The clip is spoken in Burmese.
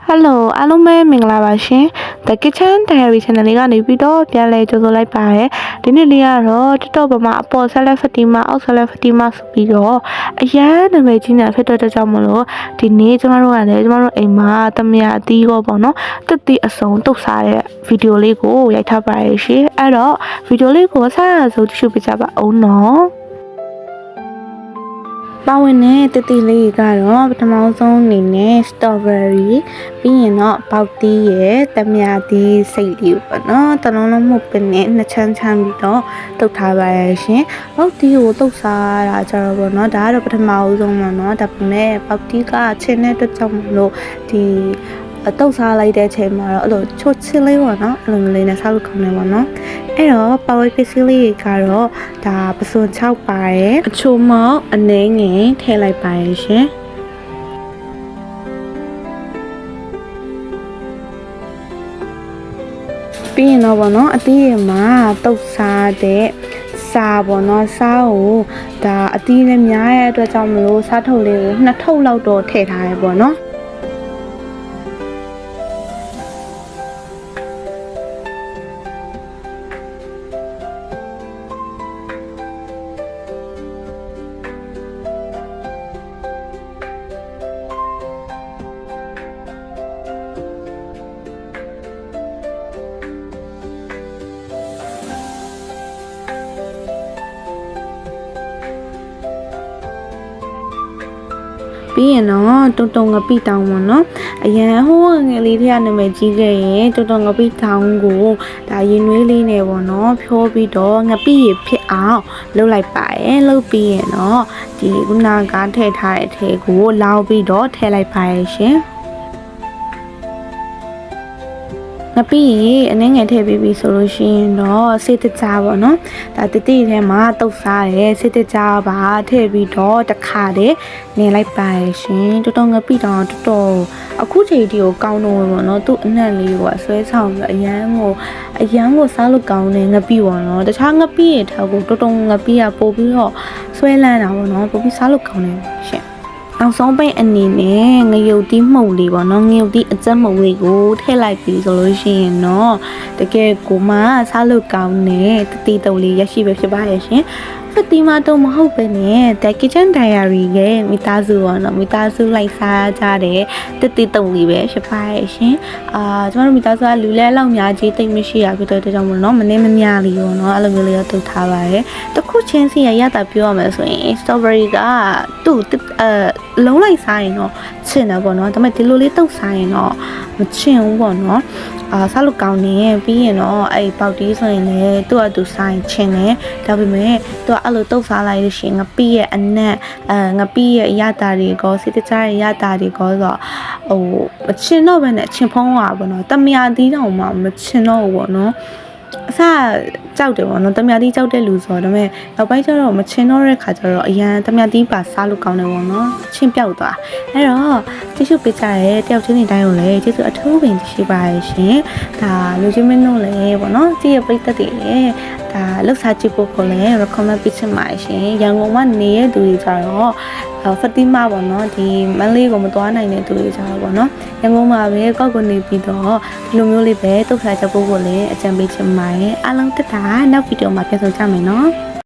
Hello အားလုံးပဲမင်္ဂလာပါရှင် The Kitchen Diary Channel လေးကနေပြီးတော့ပြန်လည်ကြိုဆိုလိုက်ပါရယ်ဒီနေ့လေးကတော့TikTok ပေါ်မှာအပေါ်ဆက်လက်ဖတီမာအောက်ဆက်လက်ဖတီမာဆိုပြီးတော့အရန်နာမည်ကြီးနေဖြစ်တဲ့ကြောင့်မလို့ဒီနေ့ကျမတို့ကလည်းကျမတို့အိမ်မှာသမယာအသီးရောပေါ့နော်တက်တီအစုံတုတ်စားတဲ့ဗီဒီယိုလေးကိုရိုက်ထားပါရယ်ရှင်အဲ့တော့ဗီဒီယိုလေးကိုဆက်ရဆုံးကြည့်ပြကြပါအောင်နော်ပါဝင်တဲ့တတိလေးကတော့ပထမဆုံးအနေနဲ့ strawberry ပြီးရင်တော့ပေါက်တီးရဲ့တမယာတီးစိတ်လေးပေါ့နော်တလုံးလုံးမှုပင်နဲ့နှစ်ချမ်းချမ်းပြီးတော့တုတ်ထားပါရရှင်ပေါက်တီးကိုတုတ်စားတာကြတော့ပေါ့နော်ဒါကတော့ပထမဆုံးပေါ့နော်ဒါပေမဲ့ပေါက်တီးကချင်းတဲ့အတွက်ကြောင့်မလို့ဒီတုတ်စားလိုက်တဲ့အချိန်မှာတော့အဲ့လိုချွတ်ချင်းလေးပေါ့နော်အဲ့လိုလေးနဲ့စားလို့ကောင်းတယ်ပေါ့နော်အဲ့တော့ပါဝဲပစ္စည်းလေးကတော့ဒါပစွန်6ပါရယ်အချိုမောက်အနှဲငယ်ထည့်လိုက်ပါရယ်ရှင်ပြီးရင်တော့ပေါ့နော်အသီးရမှာတုတ်စားတဲ့စားပေါ့နော်စားကိုဒါအသီးလည်းများရဲ့အတွက်ကြောင့်မလို့စားထုတ်လေးကို2ထုပ်လောက်တော့ထည့်ထားရပေါ့နော်ပြီးရင်တော့တုံတုံငပိတောင်ပေါ့နော်အရန်ဟိုးငယ်လေးတွေကနာမည်ကြီးခဲ့ရင်တုံတုံငပိတောင်ကိုဒါရင်နွေးလေးနဲ့ပေါ့နော်ဖြိုးပြီးတော့ငပိရဖြစ်အောင်လုပ်လိုက်ပါရယ်လုပ်ပြီးရင်တော့ဒီခုနကထည့်ထားတဲ့အထည်ကိုလောင်းပြီးတော့ထည့်လိုက်ပါရယ်ရှင်ငပိအနှဲငယ်ထည့်ပြီးပြီဆိုလို့ရှိရင်တော့စေတကြားပေါ့နော်ဒါတတိထဲမှာတုတ်စားတယ်စေတကြားပါထည့်ပြီးတော့တစ်ခါတည်းနေလိုက်ပါရရှင်တော်တော်ငပိတောင်တော်တော်အခုချိန်ဒီကိုကောင်းတော့ပေါ့နော်သူ့အနက်လေးကိုဆွဲဆောင်ပြီးအရန်ကိုစားလို့ကောင်းတယ်ငပိပေါ့နော်တခြားငပိရထားကိုတော်တော်ငပိကပို့ပြီးတော့ဆွဲလန်းတာပေါ့နော်ပို့ပြီးစားလို့ကောင်းတယ်ရှင်နောက်ဆုံးပိတ်အနေနဲ့ငရုတ်တီးမှုတ်လေးပေါ့နော်ငရုတ်တီးအကျက်မှုတ်လေးကိုထည့်လိုက်ပြီးဆိုလို့ရှိရင်တော့တကယ်ကိုမှစားလို့ကောင်းတဲ့တတိတုံလေးရရှိပဲဖြစ်ပါရဲ့ရှင်ဖတီမာတော့မဟုတ်ပဲနဲ့ The Kitchen Diary ရဲ့မိသားစုပေါ့နော်မိသားစုလိုက်စားကြတဲ့တတိတုံလေးပဲဖြစ်ပါရဲ့ရှင်ကျမတို့မိသားစုကလူလဲလောက်များကြီးတိတ်မရှိရဖြစ်တဲ့အတွက်ကြောင့်မလို့နော်မနေမများလေးပေါ့နော်အဲ့လိုမျိုးလေးတော့တုတ်ထားပါတယ်တခုချင်းစီရတာပြောရမယ်ဆိုရင် strawberry ကသူ့လုံးလိုက်စားရင်တော့ချင်တယ်ပေါ့နော်ဒါပေမဲ့ဒီလိုလေးတုတ်စားရင်တော့မချင်ဘူးပေါ့နော်စားလို့ကောင်းနေပြီးရင်တော့အဲ့ပေါက်တီးဆိုရင်လည်းသူ့အတူဆိုင်ချင်တယ်ဒါပေမဲ့သူကအဲ့လိုတုတ်စားလိုက်လို့ရှိရင်ငပိရဲ့အနက်ငပိရဲ့အရတာတွေကောစိတကြားရဲ့အရတာတွေကောဆိုတော့ဟိုမချင်တော့ဘဲနဲ့ချင်ဖုံးသွားပါတော့တမယာတီးတောင်မှမချင်တော့ဘူးပေါ့နော်အစကြောက်တယ်ပေါ့နော်တမယာတီးကြောက်တဲ့လူဆိုတော့ဒါပေမဲ့နောက်ပိုင်းကျတော့မချင်တော့တဲ့ခါကျတော့အရန်တမယာတီးပါစားလို့ကောင်းတယ်ပေါ့နော်ချင်ပြောက်သွားအဲ့တော့တ िश ပေးကြရဲတယောက်ချင်းနေတိုင်းကိုလည်းကျေးဇူးအထူးပင်ရှိပါရဲ့ရှင်ဒါလူချင်းမင်းတို့လည်းပေါ့နော်ကြည့်ရပိတ်သက်တွေလည်းဒါလှုပ်ရှားကြည့်ဖို့ကိုလည်း recommend ပေးချင်ပါတယ်ရှင်ရန်ကုန်မှာနေရသူတွေကြတော့ဖတီမာပေါ့နော်ဒီမန်းလေးကိုမသွားနိုင်တဲ့သူတွေကြတော့ပေါ့နော်ရန်ကုန်မှာပဲကောက်ကိုနေပြီးတော့ဒီလိုမျိုးလေးပဲတုတ်ထားချက်ဖို့ကိုလည်းအကြံပေးချင်ပါတယ်အားလုံးတက်တာနောက်ဗီဒီယိုမှာပြန်ဆုံကြမယ်နော်